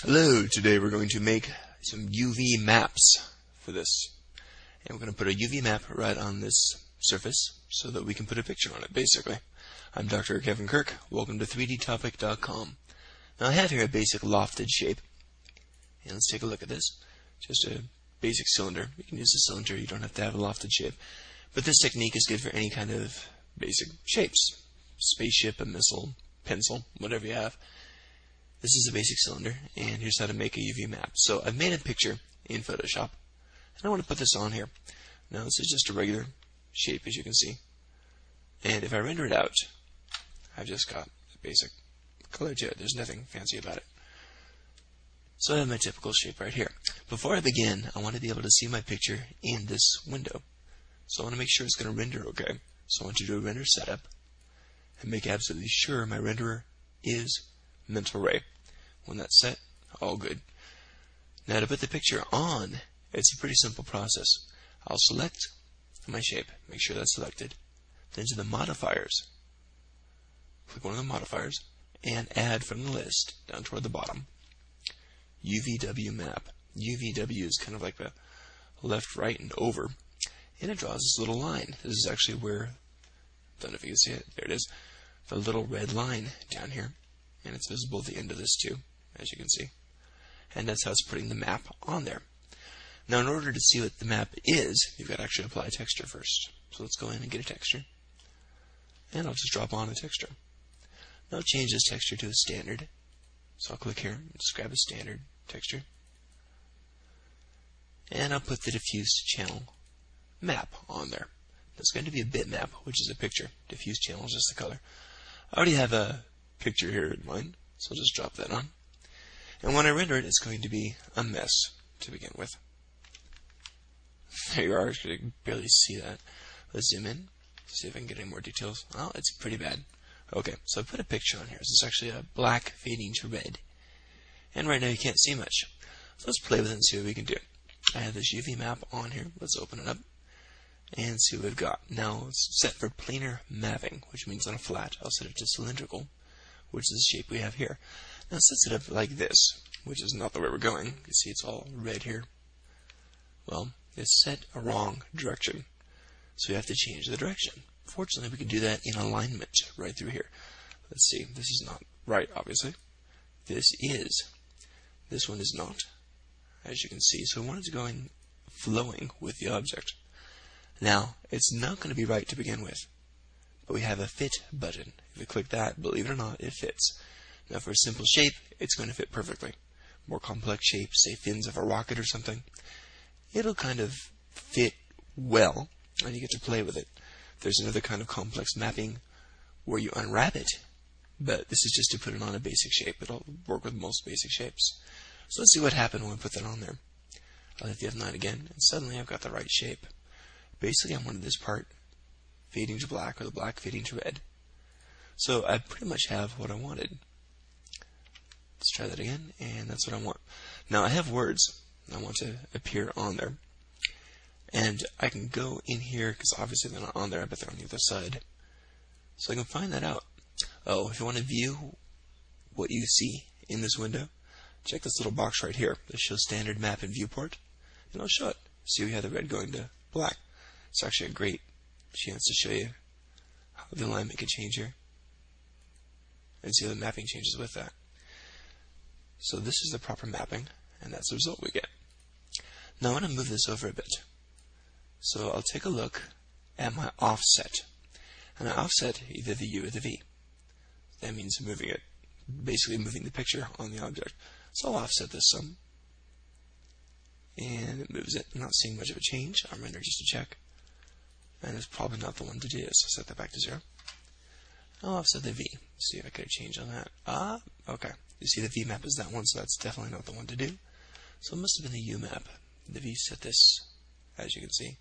Hello, today we're going to make some UV maps for this. And we're going to put a UV map right on this surface so that we can put a picture on it, basically. I'm Dr. Kevin Kirk. Welcome to 3dtopic.com. Now I have here a basic lofted shape. And let's take a look at this. Just a basic cylinder. You can use a cylinder, you don't have to have a lofted shape. But this technique is good for any kind of basic shapes. Spaceship, a missile, pencil, whatever you have. This is a basic cylinder, and here's how to make a UV map. So I've made a picture in Photoshop, and I want to put this on here. Now this is just a regular shape, as you can see. And if I render it out, I've just got a basic color to it. There's nothing fancy about it. So I have my typical shape right here. Before I begin, I want to be able to see my picture in this window. So I want to make sure it's going to render okay. So I want to do a render setup and make absolutely sure my renderer is mental ray. When that's set, all good. Now to put the picture on, it's a pretty simple process. I'll select my shape, make sure that's selected, then to the modifiers, click one of the modifiers, and add from the list, down toward the bottom, UVW map. UVW is kind of like the left, right, and over, and it draws this little line. This is actually where, don't know if you can see it, there it is, the little red line down here. And it's visible at the end of this too, as you can see. And that's how it's putting the map on there. Now in order to see what the map is, you've got to actually apply a texture first. So let's go in and get a texture. And I'll just drop on a texture. Now I'll change this texture to a standard. So I'll click here and just grab a standard texture. And I'll put the diffuse channel map on there. That's going to be a bitmap, which is a picture. Diffuse channel is just the color. I already have a picture here in mind, so I'll just drop that on. And when I render it, it's going to be a mess to begin with. There you are. You can barely see that. Let's zoom in, see if I can get any more details. Oh, it's pretty bad. Okay, so I put a picture on here. This is actually a black fading to red. And right now you can't see much. So let's play with it and see what we can do. I have this UV map on here. Let's open it up and see what we've got. Now it's set for planar mapping, which means on a flat. I'll set it to cylindrical, which is the shape we have here. Now it sets it up like this, which is not the way we're going. You see it's all red here. Well, it's set a wrong direction, so we have to change the direction. Fortunately, we can do that in alignment right through here. Let's see, this is not right, obviously. This is. This one is not, as you can see. So we want it to go in flowing with the object. Now, it's not going to be right to begin with, but we have a fit button. If we click that, believe it or not, it fits. Now for a simple shape, it's going to fit perfectly. More complex shapes, say fins of a rocket or something, it'll kind of fit well, and you get to play with it. There's another kind of complex mapping where you unwrap it, but this is just to put it on a basic shape. It'll work with most basic shapes. So let's see what happened when we put that on there. I'll hit the F9 again, and suddenly I've got the right shape. Basically, I wanted this part fading to black, or the black fading to red. So I pretty much have what I wanted. Let's try that again, and that's what I want. Now I have words I want to appear on there. And I can go in here, because obviously they're not on there, I bet they're on the other side. So I can find that out. Oh, if you want to view what you see in this window, check this little box right here. This shows standard map and viewport, and I'll show it. See, we have the red going to black. It's actually a great chance to show you how the alignment can change here. And see how the mapping changes with that. So this is the proper mapping, and that's the result we get. Now I want to move this over a bit. So I'll take a look at my offset. And I offset either the U or the V. That means moving it, basically moving the picture on the object. So I'll offset this some. And it moves it. I'm not seeing much of a change. I'll render just to check. And it's probably not the one to do, so set that back to 0. I'll offset the V. See if I get a change on that. Okay. You see the V map is that one, so that's definitely not the one to do. So it must have been the U map. The V set this, as you can see,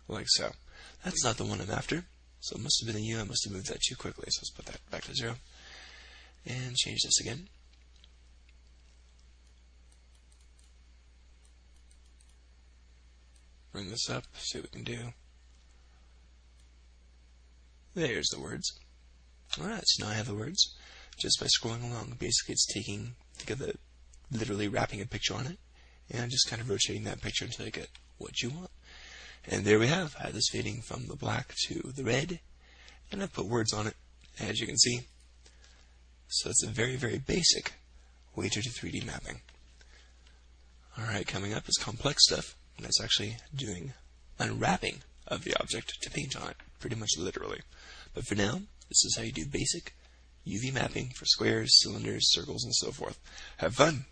like so. That's not the one I'm after, so it must have been the U. I must have moved that too quickly, so let's put that back to 0. And change this again. Bring this up, see what we can do. There's the words. Alright, so now I have the words just by scrolling along. Basically, it's taking, think of the literally wrapping a picture on it, and just kind of rotating that picture until you get what you want. And there we have. I have this fading from the black to the red, and I've put words on it, as you can see. So it's a very, very basic way to do 3D mapping. Alright, coming up is complex stuff, and that's actually doing unwrapping of the object to paint on it, pretty much literally. But for now, this is how you do basic UV mapping for squares, cylinders, circles, and so forth. Have fun!